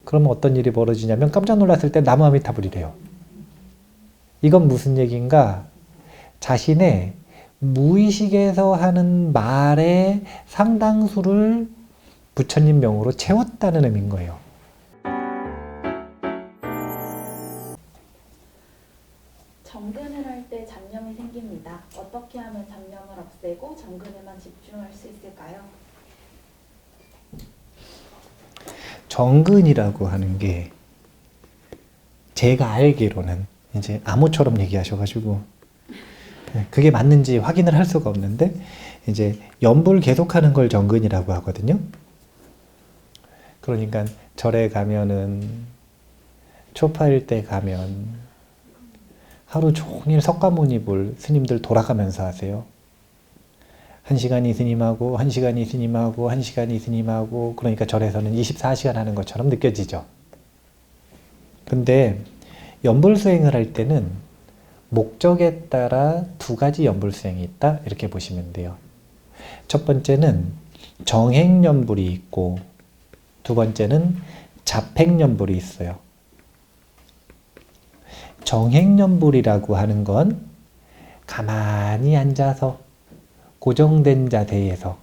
그러면 어떤 일이 벌어지냐면 깜짝 놀랐을 때 나무아미타불이래요. 이건 무슨 얘기인가? 자신의 무의식에서 하는 말의 상당수를 부처님 명으로 채웠다는 의미인 거예요. 정근을 할 때 잡념이 생깁니다. 어떻게 하면 잡념을 없애고 정근에만 집중할 수 있을까요? 정근이라고 하는 게 제가 알기로는 이제 암호처럼 얘기하셔가지고 그게 맞는지 확인을 할 수가 없는데 이제 연불 계속하는 걸 정근이라고 하거든요. 그러니까 절에 가면은 초파일 때 가면 하루 종일 석가모니불 스님들 돌아가면서 하세요. 1시간이 스님하고 1시간이 스님하고 1시간이 스님하고 그러니까 절에서는 24시간 하는 것처럼 느껴지죠. 근데 연불수행을 할 때는 목적에 따라 두 가지 연불수행이 있다 이렇게 보시면 돼요. 첫 번째는 정행연불이 있고 두 번째는 자팽연불이 있어요. 정행연불이라고 하는 건 가만히 앉아서 고정된 자세에서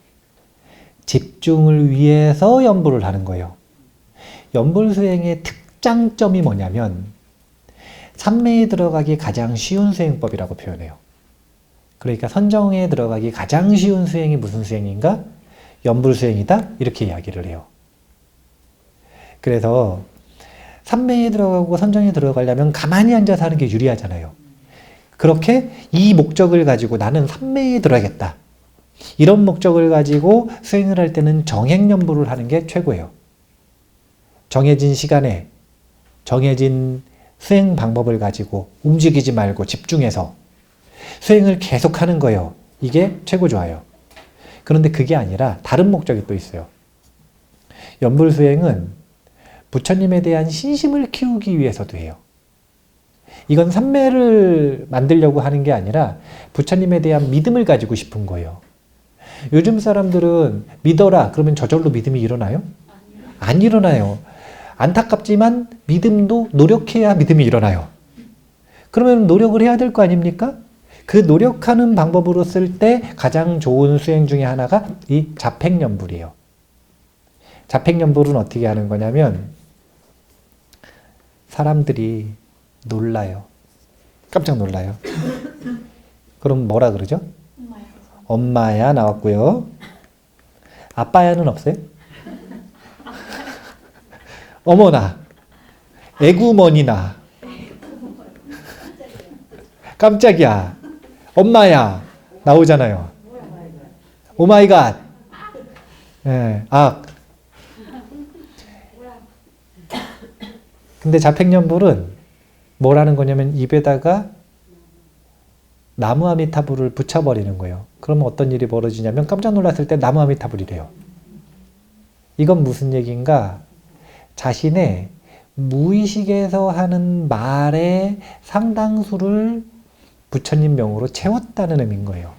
집중을 위해서 연불을 하는 거예요. 연불수행의 특장점이 뭐냐면 삼매에 들어가기 가장 쉬운 수행법이라고 표현해요. 그러니까 선정에 들어가기 가장 쉬운 수행이 무슨 수행인가? 연불수행이다? 이렇게 이야기를 해요. 그래서 삼매에 들어가고 선정에 들어가려면 가만히 앉아서 하는 게 유리하잖아요. 그렇게 이 목적을 가지고 나는 삼매에 들어야겠다. 이런 목적을 가지고 수행을 할 때는 정행연불을 하는 게 최고예요. 정해진 시간에 정해진 수행 방법을 가지고 움직이지 말고 집중해서 수행을 계속하는 거예요. 이게 최고 좋아요. 그런데 그게 아니라 다른 목적이 또 있어요. 연불수행은 부처님에 대한 신심을 키우기 위해서도 해요. 이건 삼매를 만들려고 하는 게 아니라 부처님에 대한 믿음을 가지고 싶은 거예요. 요즘 사람들은 믿어라 그러면 저절로 믿음이 일어나요? 안 일어나요. 안타깝지만 믿음도 노력해야 믿음이 일어나요. 그러면 노력을 해야 될 거 아닙니까? 그 노력하는 방법으로 쓸 때 가장 좋은 수행 중에 하나가 이 자팽연불이에요. 자팽연불은 어떻게 하는 거냐면 사람들이 놀라요. 깜짝 놀라요. 그럼 뭐라 그러죠? 엄마야 나왔고요. 아빠야는 없어요? 어머나, 애구머니나, 깜짝이야, 엄마야 나오잖아요. 오마이갓, 근데 자팽연불은 뭐라는 거냐면 입에다가 나무아미타불을 붙여버리는 거예요. 그러면 어떤 일이 벌어지냐면 깜짝 놀랐을 때 나무아미타불이래요. 이건 무슨 얘기인가? 자신의 무의식에서 하는 말의 상당수를 부처님 명으로 채웠다는 의미인 거예요.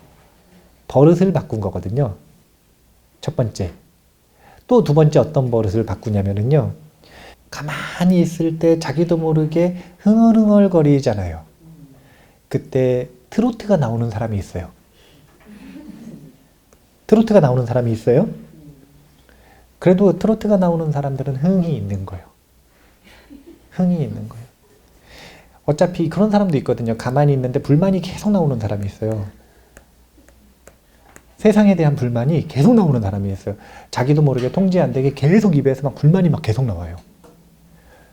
버릇을 바꾼 거거든요. 첫 번째. 또 두 번째 어떤 버릇을 바꾸냐면요. 가만히 있을 때 자기도 모르게 흥얼흥얼거리잖아요. 그때 트로트가 나오는 사람이 있어요. 트로트가 나오는 사람이 있어요? 그래도 트로트가 나오는 사람들은 흥이 있는 거예요. 흥이 있는 거예요. 어차피 그런 사람도 있거든요. 가만히 있는데 불만이 계속 나오는 사람이 있어요. 세상에 대한 불만이 계속 나오는 사람이 있어요. 자기도 모르게 통제 안 되게 계속 입에서 막 불만이 막 계속 나와요.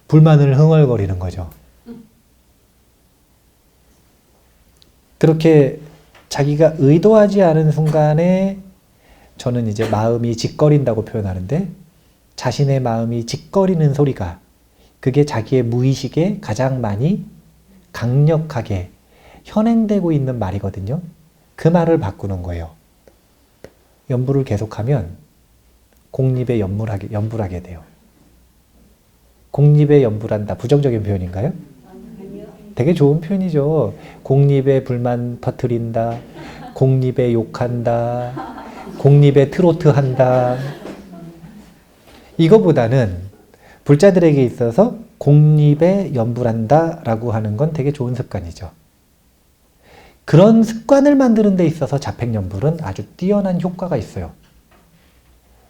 불만을 흥얼거리는 거죠. 그렇게 자기가 의도하지 않은 순간에 저는 이제 마음이 짓거린다고 표현하는데 자신의 마음이 짓거리는 소리가 그게 자기의 무의식에 가장 많이 강력하게 현행되고 있는 말이거든요. 그 말을 바꾸는 거예요. 연불을 계속하면 공립에 연불하게 돼요. 공립에 연불한다. 부정적인 표현인가요? 되게 좋은 표현이죠. 공립에 불만 터뜨린다. 공립에 욕한다. 공립에 트로트 한다. 이거보다는 불자들에게 있어서 공립에 연불한다라고 하는 건 되게 좋은 습관이죠. 그런 습관을 만드는 데 있어서 자팽연불은 아주 뛰어난 효과가 있어요.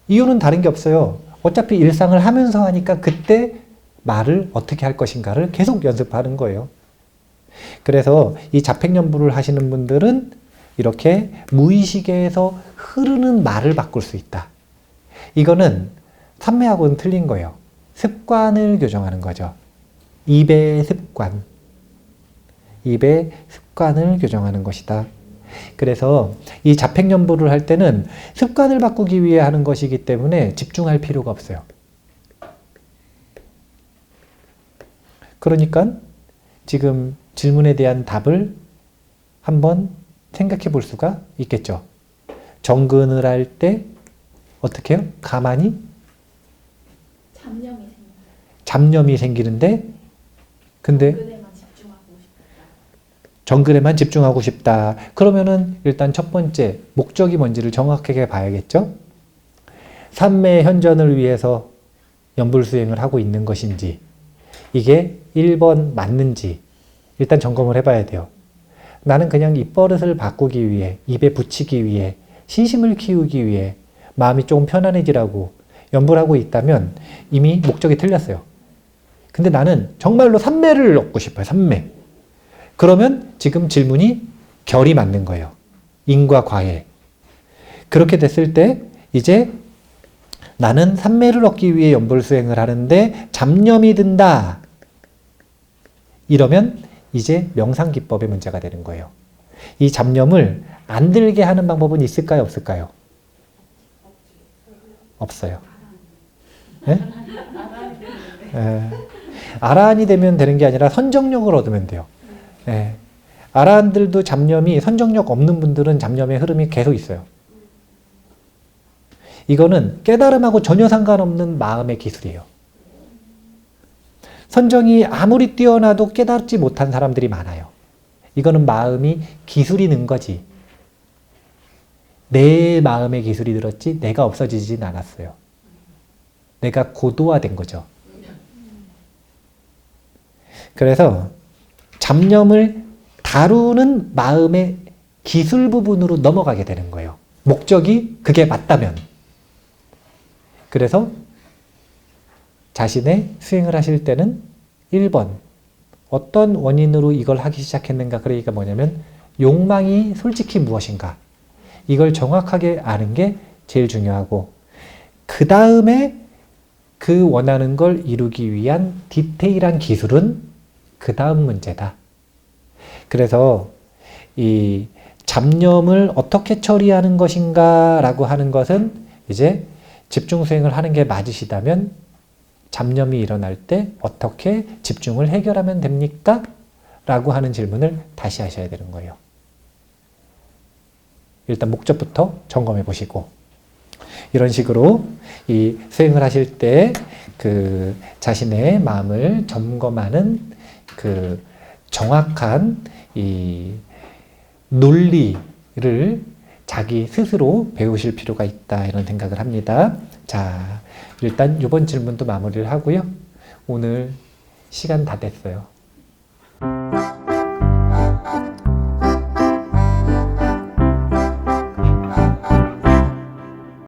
이유는 다른 게 없어요. 어차피 일상을 하면서 하니까 그때 말을 어떻게 할 것인가를 계속 연습하는 거예요. 그래서 이 자팽연불을 하시는 분들은 이렇게 무의식에서 흐르는 말을 바꿀 수 있다. 이거는 삼매하고는 틀린 거예요. 습관을 교정하는 거죠. 입의 습관. 입의 습관을 교정하는 것이다. 그래서 이 자팽연불을 할 때는 습관을 바꾸기 위해 하는 것이기 때문에 집중할 필요가 없어요. 그러니까 지금 질문에 대한 답을 한번 생각해 볼 수가 있겠죠. 정근을 할 때 어떻게 해요? 가만히 잡념이 생깁니다. 잡념이 생기는데 근데 정근에만 집중하고 싶다. 정글에만 집중하고 싶다. 그러면은 일단 첫 번째 목적이 뭔지를 정확하게 봐야겠죠. 삼매 현전을 위해서 연불수행을 하고 있는 것인지 이게 1번 맞는지 일단 점검을 해봐야 돼요. 나는 그냥 입버릇을 바꾸기 위해 입에 붙이기 위해 신심을 키우기 위해 마음이 조금 편안해지라고 연불하고 있다면 이미 목적이 틀렸어요. 근데 나는 정말로 삼매를 얻고 싶어요. 삼매. 그러면 지금 질문이 결이 맞는 거예요. 인과 과에. 그렇게 됐을 때 이제 나는 삼매를 얻기 위해 연불수행을 하는데 잡념이 든다. 이러면 이제 명상기법의 문제가 되는 거예요. 이 잡념을 안 들게 하는 방법은 있을까요? 없을까요? 없어요. 네? 아라한이 되면 되는 게 아니라 선정력을 얻으면 돼요. 네. 아라한들도 잡념이 선정력 없는 분들은 잡념의 흐름이 계속 있어요. 이거는 깨달음하고 전혀 상관없는 마음의 기술이에요. 선정이 아무리 뛰어나도 깨닫지 못한 사람들이 많아요. 이거는 마음이 기술이 는 거지. 내 마음의 기술이 늘었지 내가 없어지진 않았어요. 내가 고도화된 거죠. 그래서 잡념을 다루는 마음의 기술 부분으로 넘어가게 되는 거예요. 목적이 그게 맞다면. 그래서 자신의 수행을 하실 때는 1번 어떤 원인으로 이걸 하기 시작했는가. 그러니까 뭐냐면 욕망이 솔직히 무엇인가. 이걸 정확하게 아는 게 제일 중요하고 그 다음에 그 원하는 걸 이루기 위한 디테일한 기술은 그 다음 문제다. 그래서 이 잡념을 어떻게 처리하는 것인가 라고 하는 것은 이제 집중 수행을 하는 게 맞으시다면 잡념이 일어날 때 어떻게 집중을 해결하면 됩니까? 라고 하는 질문을 다시 하셔야 되는 거예요. 일단 목적부터 점검해 보시고 이런 식으로 이 수행을 하실 때 그 자신의 마음을 점검하는 그 정확한 이 논리를 자기 스스로 배우실 필요가 있다 이런 생각을 합니다. 자, 일단 이번 질문도 마무리를 하고요. 오늘 시간 다 됐어요.